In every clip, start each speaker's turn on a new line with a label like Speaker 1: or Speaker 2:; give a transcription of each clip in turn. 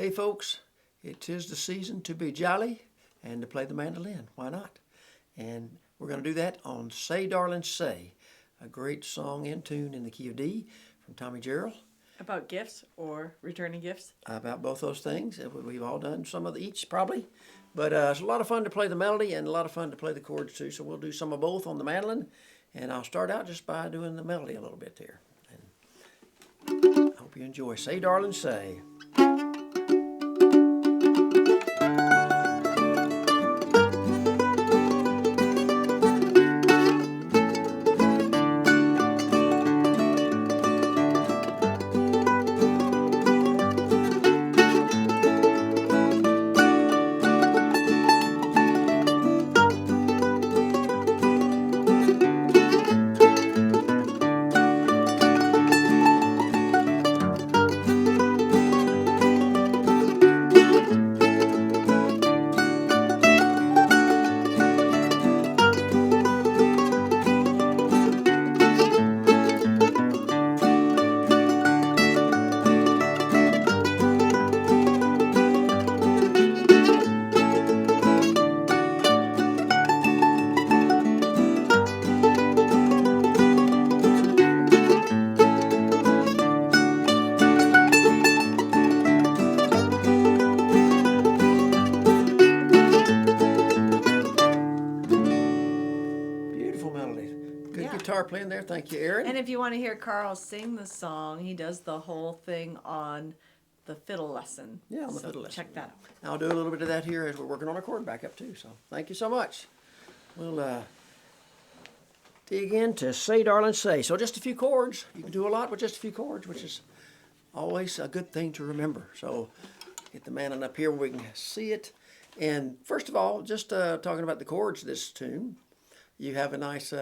Speaker 1: Hey folks, it is the season to be jolly and to play the mandolin. Why not? And we're going to do that on Say Darlin Say, a great song in tune in the key of D from Tommy Jarrell.
Speaker 2: About gifts or returning gifts?
Speaker 1: About both those things. We've all done some of each probably. But it's a lot of fun to play the melody and a lot of fun to play the chords too. So we'll do some of both on the mandolin. And I'll start out just by doing the melody a little bit there. And I hope you enjoy Say Darlin Say. Guitar playing there. Thank you, Erynn.
Speaker 2: And if you want to hear Carl sing the song, he does the whole thing on the fiddle lesson.
Speaker 1: Yeah, on the fiddle lesson.
Speaker 2: Check that out.
Speaker 1: I'll do a little bit of that here as we're working on our chord backup too. So thank you so much. We'll dig into Say Darlin Say. So just a few chords. You can do a lot with just a few chords, which is always a good thing to remember. So get the mandolin up here where we can see it. And first of all, just talking about the chords of this tune, you have a nice...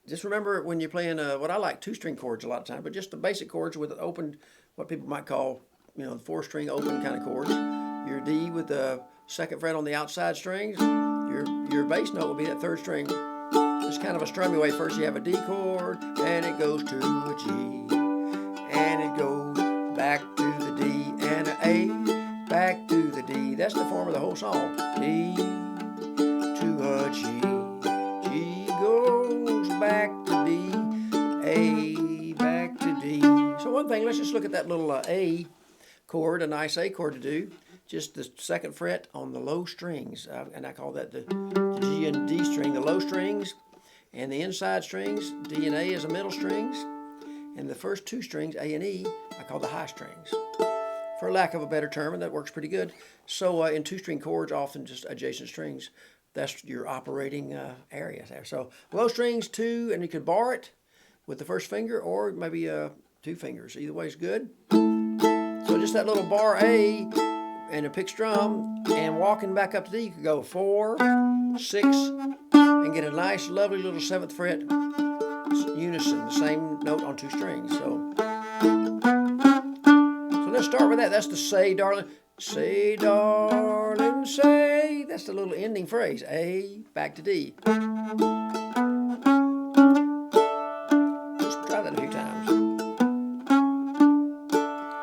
Speaker 1: just remember when you're playing what I like 2-string chords a lot of time, but just the basic chords with open, what people might call, the 4-string open kind of chords. Your D with the 2nd fret on the outside strings. Your bass note will be that 3rd string. Just kind of a strummy way. First you have a D chord, and it goes to a G, and it goes back to the D, and an A, back to the D. That's the form of the whole song. D to a G. Back to D, A, back to D. So one thing, let's just look at that little A chord, a nice A chord to do. Just the 2nd fret on the low strings, and I call that the G and D string, the low strings, and the inside strings, D and A is the middle strings, and the first 2 strings, A and E, I call the high strings, for lack of a better term, and that works pretty good. So in 2-string chords, often just adjacent strings. That's your operating area there. So low strings 2, and you could bar it with the 1st finger or maybe 2 fingers. Either way is good. So just that little bar A and a pick strum and walking back up to D, you could go 4, 6, and get a nice, lovely little 7th fret unison, the same note on 2 strings. So let's start with that. That's the Say Darlin. Say darlin say. That's the little ending phrase. A, back to D. Just try that a few times.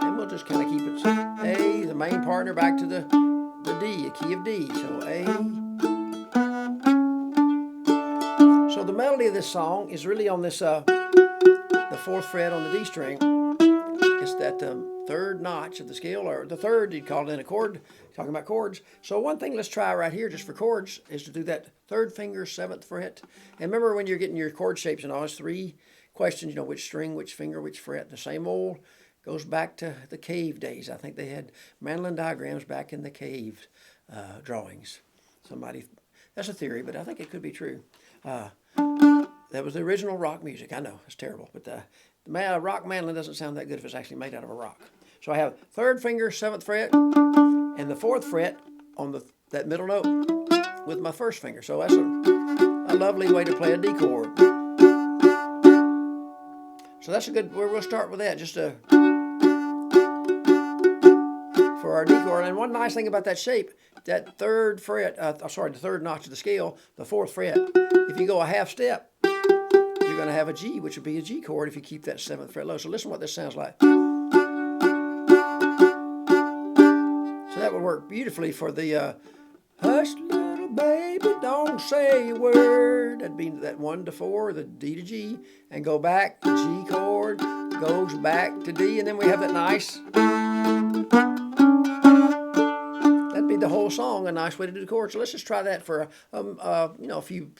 Speaker 1: And we'll just kind of keep it A, the main partner, back to the D, a key of D. So A. So the melody of this song is really on this, the 4th fret on the D string. It's that 3rd notch of the scale, or the 3rd, you'd call it in a chord, talking about chords. So one thing let's try right here just for chords is to do that 3rd finger, 7th fret. And remember when you're getting your chord shapes and all, it's 3 questions, which string, which finger, which fret. The same old goes back to the cave days. I think they had mandolin diagrams back in the cave drawings. That's a theory, but I think it could be true. That was the original rock music. I know, it's terrible, but the rock mandolin doesn't sound that good if it's actually made out of a rock. So I have 3rd finger, 7th fret, and the 4th fret on that middle note with my 1st finger. So that's a lovely way to play a D chord. So that's a good, we'll start with that just for our D chord. And one nice thing about that shape, that 3rd fret, the 3rd notch of the scale, the 4th fret, if you go a half step, you're going to have a G, which would be a G chord if you keep that 7th fret low. So listen what this sounds like. would work beautifully for the hush, little baby, don't say a word. That'd be that 1 to 4, the D to G, and go back, G chord, goes back to D, and then we have that nice. That'd be the whole song, a nice way to do the chords. So let's just try that for a few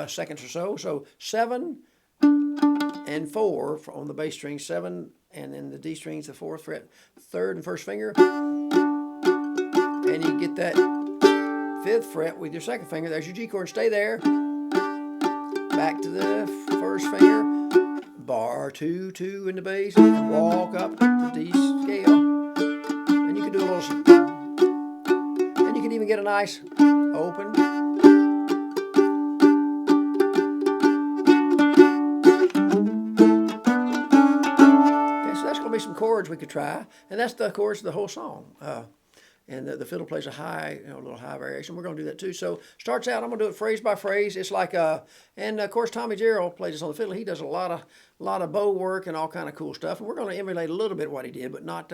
Speaker 1: seconds or so. So 7 and 4 on the bass string, 7, and then the D string's the 4th fret, 3rd and 1st finger, and you get that 5th fret with your 2nd finger. There's your G chord. Stay there. Back to the 1st finger, bar 2, 2 in the bass, and walk up the D scale. And you can do a little, and you can even get a nice open. Some chords we could try, and that's the chords of the whole song. And the fiddle plays a high, a little high variation. We're going to do that too. So starts out, I'm going to do it phrase by phrase. It's like and of course Tommy Jarrell plays this on the fiddle. He does a lot of bow work and all kind of cool stuff. And we're going to emulate a little bit what he did, but not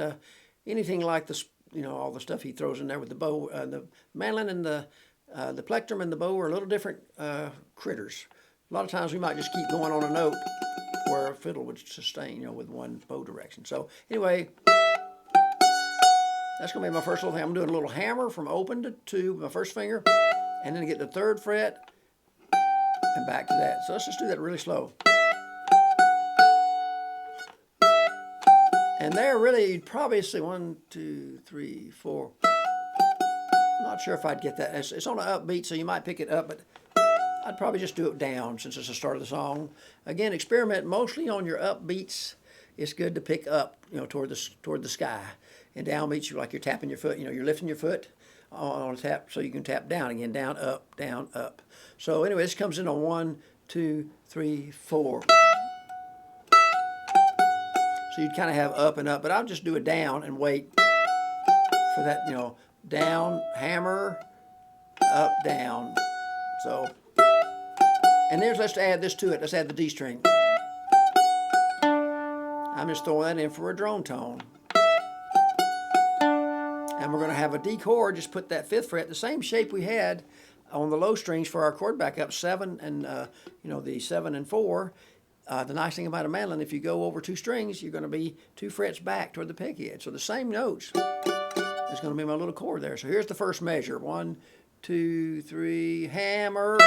Speaker 1: anything like the all the stuff he throws in there with the bow. The mandolin and the plectrum and the bow are a little different critters. A lot of times we might just keep going on a note where a fiddle would sustain, with one bow direction. So anyway, that's going to be my first little thing. I'm doing a little hammer from open to 2 with my 1st finger, and then get the 3rd fret, and back to that. So let's just do that really slow. And there really, you'd probably see 1, 2, 3, 4. I'm not sure if I'd get that. It's on an upbeat, so you might pick it up, but I'd probably just do it down since it's the start of the song. Again, experiment mostly on your upbeats. It's good to pick up, toward the sky. And downbeats, like you're tapping your foot. You're lifting your foot on a tap, so you can tap down again, down, up, down, up. So anyway, this comes in on 1, 2, 3, 4. So you'd kind of have up and up, but I'll just do it down and wait for that, down, hammer, up, down. So. And let's add this to it. Let's add the D string. I'm just throwing that in for a drone tone. And we're going to have a D chord. Just put that 5th fret, the same shape we had on the low strings for our chord backup, 7 and, the 7 and 4. The nice thing about a mandolin, if you go over 2 strings, you're going to be 2 frets back toward the peghead. So the same notes is going to be my little chord there. So here's the first measure. 1, 2, 3, hammer.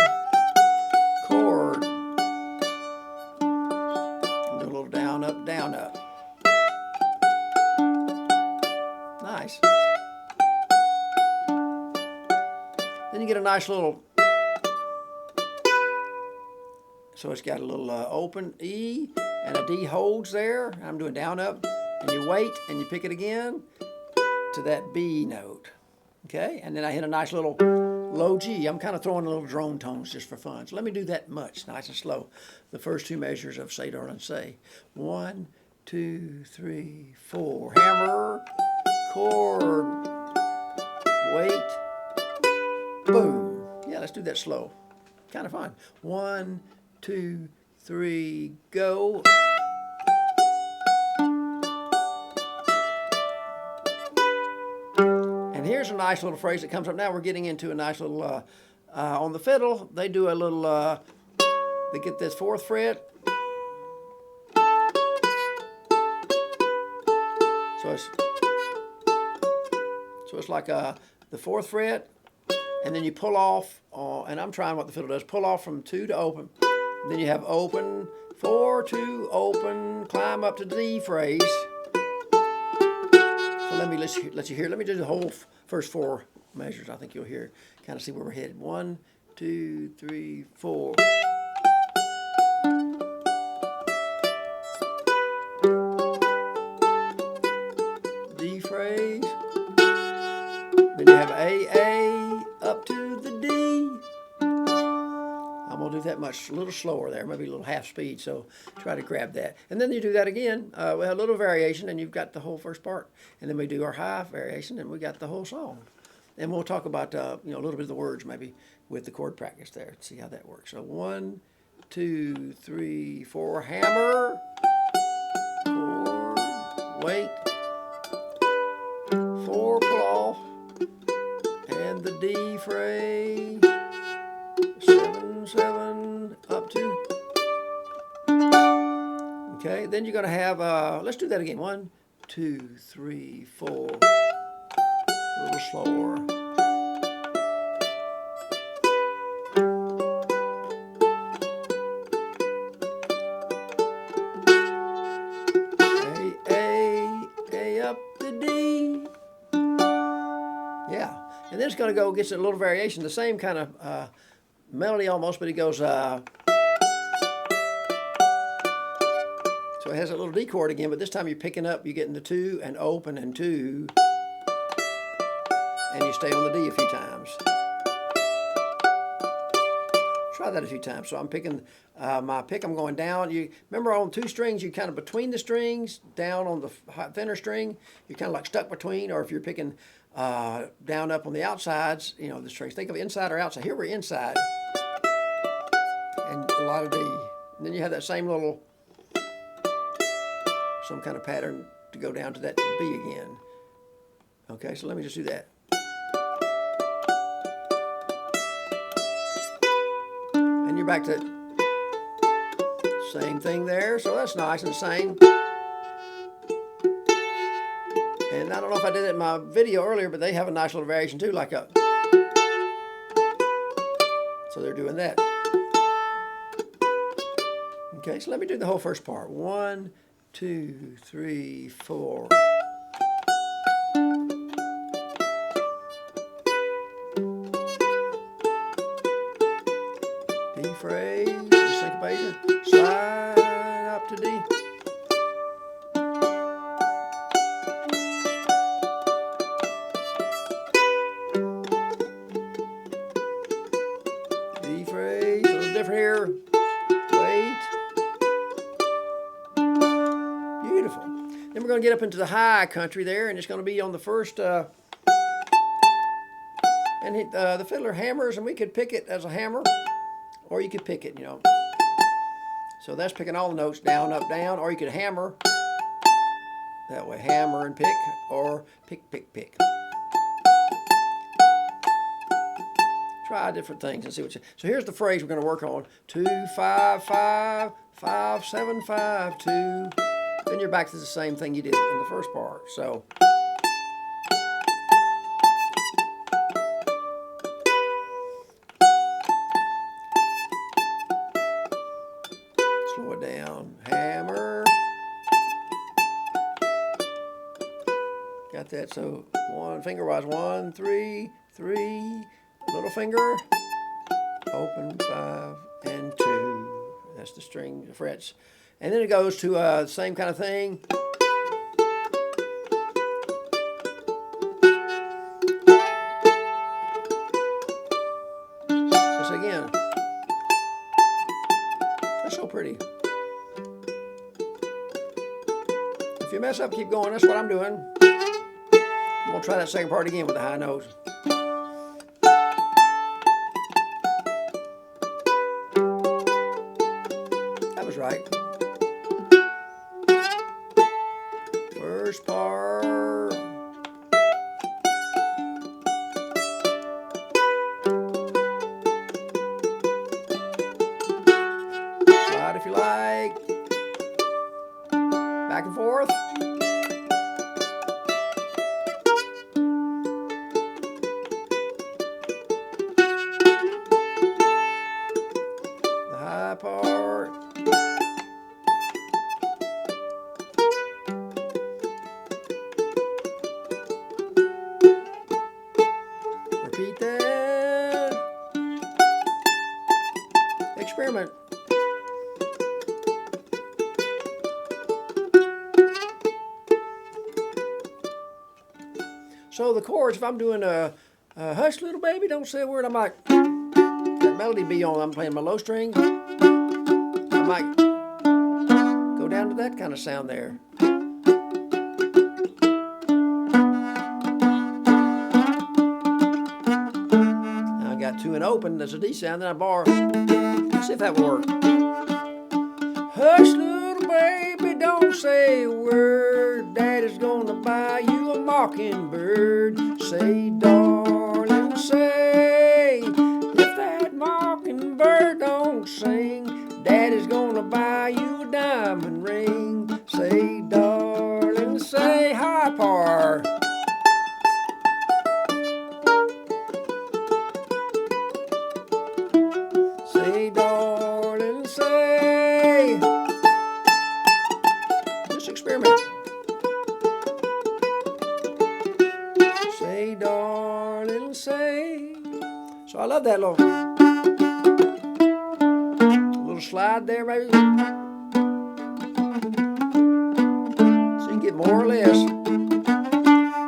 Speaker 1: Chord. Do a little down, up, down, up. Nice. Then you get a nice little, so it's got a little open E and a D holds there. I'm doing down, up, and you wait and you pick it again to that B note. Okay, and then I hit a nice little low G. I'm kind of throwing little drone tones just for fun. So let me do that much, nice and slow. The first 2 measures of Say Darlin Say. 1, 2, 3, 4. Hammer, chord, wait, boom. Yeah, let's do that slow. Kind of fun. 1, 2, 3, go. Here's a nice little phrase that comes up. Now we're getting into a nice little, on the fiddle, they do a little, they get this 4th fret. So it's like the 4th fret, and then you pull off, and I'm trying what the fiddle does, pull off from 2 to open. Then you have open, 4, 2, open, climb up to the D phrase. So let you hear. Let me do the whole first 4 measures. I think you'll hear, kind of see where we're headed. 1, 2, 3, 4. D phrase. Then you have A, up to the D. I'm going to do that much, a little slower there, maybe a little half speed, so try to grab that. And then you do that again with a little variation, and you've got the whole first part. And then we do our high variation, and we got the whole song. And we'll talk about a little bit of the words maybe with the chord practice there, see how that works. So 1, 2, 3, 4, hammer, chord, wait, 4, pull off, D phrase. 7, 7, up to. Okay, then you're going to have, let's do that again. 1, 2, 3, 4. A little slower. A up to D. Yeah, and then it's going to go, gets a little variation, the same kind of melody almost, but it goes, so it has a little D chord again, but this time you're picking up, you're getting the 2 and open and 2, and you stay on the D a few times. Try that a few times. So I'm picking my pick, I'm going down. You remember on 2 strings, you kind of between the strings, down on the thinner string, you're kind of like stuck between, or if you're picking down up on the outsides, you know, the strings. Think of inside or outside. Here we're inside, and a lot of D. And then you have that same little, some kind of pattern to go down to that B again. Okay, so let me just do that. And you're back to same thing there, so that's nice and the same. And I don't know if I did it in my video earlier, but they have a nice little variation too, like a, so they're doing that. Okay, so let me do the whole first part. 1, 2, 3, 4. D phrase, syncopation, slide up to D. D phrase, a little different here. Wait. Beautiful. Then we're going to get up into the high country there, and it's going to be on the first, and the fiddler hammers, and we could pick it as a hammer, or you could pick it, you know. So that's picking all the notes down, up, down, or you could hammer that way, hammer and pick, or pick, pick, pick. Try different things and see what you. So here's the phrase we're going to work on: 2, 5, 5, 5, 7, 5, 2. Then you're back to the same thing you did in the first part. So. Slow it down. Hammer. Got that? So one finger wise. 1, 3, 3. Little finger. Open 5 and 2. That's the string, the frets. And then it goes to the same kind of thing. This again. That's so pretty. If you mess up, keep going. That's what I'm doing. I'm going to try that second part again with the high notes. That was right. First part. Slide if you like. Back and forth. The high part. Repeat that. Experiment. So the chords, if I'm doing a hush little baby, don't say a word, I might, that melody be on, I'm playing my low string, I might go down to that kind of sound there. I got 2 and open, there's a D sound, then I bar. Let's see if that will work. Hush little baby, don't say a word, Daddy's gonna buy you a mockingbird. Say darling, say. If that mockingbird don't sing, Daddy's gonna buy you a diamond ring. Say, darling, say hi, par. Say, darling, say. Just experiment. Say, darling, say. So I love that little slide there, maybe. So you can get more or less.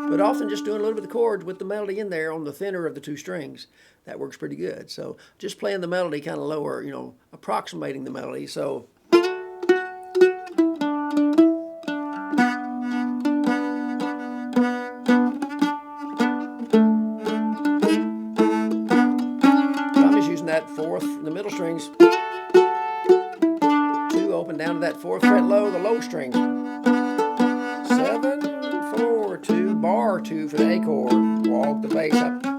Speaker 1: But often just doing a little bit of the chords with the melody in there on the thinner of the two strings, that works pretty good. So just playing the melody kind of lower, you know, approximating the melody. So I'm just using that fourth, the middle strings, 2 open down to that 4th fret low, the low string. 7, 4, 2, bar 2 for the A chord. Walk the bass up. So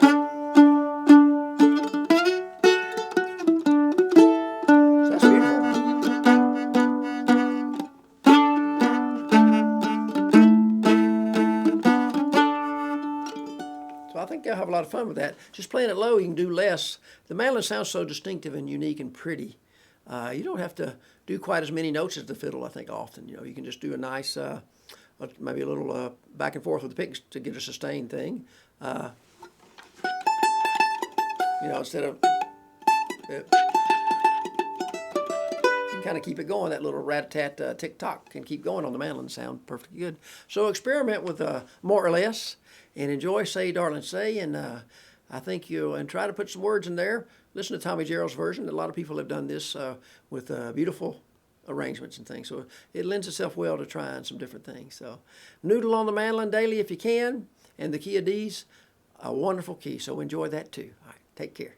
Speaker 1: that's beautiful. So I think you'll have a lot of fun with that. Just playing it low, you can do less. The mandolin sounds so distinctive and unique and pretty. You don't have to do quite as many notes as the fiddle, I think, often. You know, you can just do a nice, maybe a little back and forth with the picks to get a sustained thing. You know, instead of... you can kind of keep it going. That little rat-a-tat tick-tock can keep going on the mandolin sound perfectly good. So experiment with more or less and enjoy Say Darlin Say, and I think and try to put some words in there. Listen to Tommy Jarrell's version. A lot of people have done this with beautiful arrangements and things. So it lends itself well to trying some different things. So noodle on the mandolin daily if you can, and the key of D's, a wonderful key. So enjoy that too. All right, take care.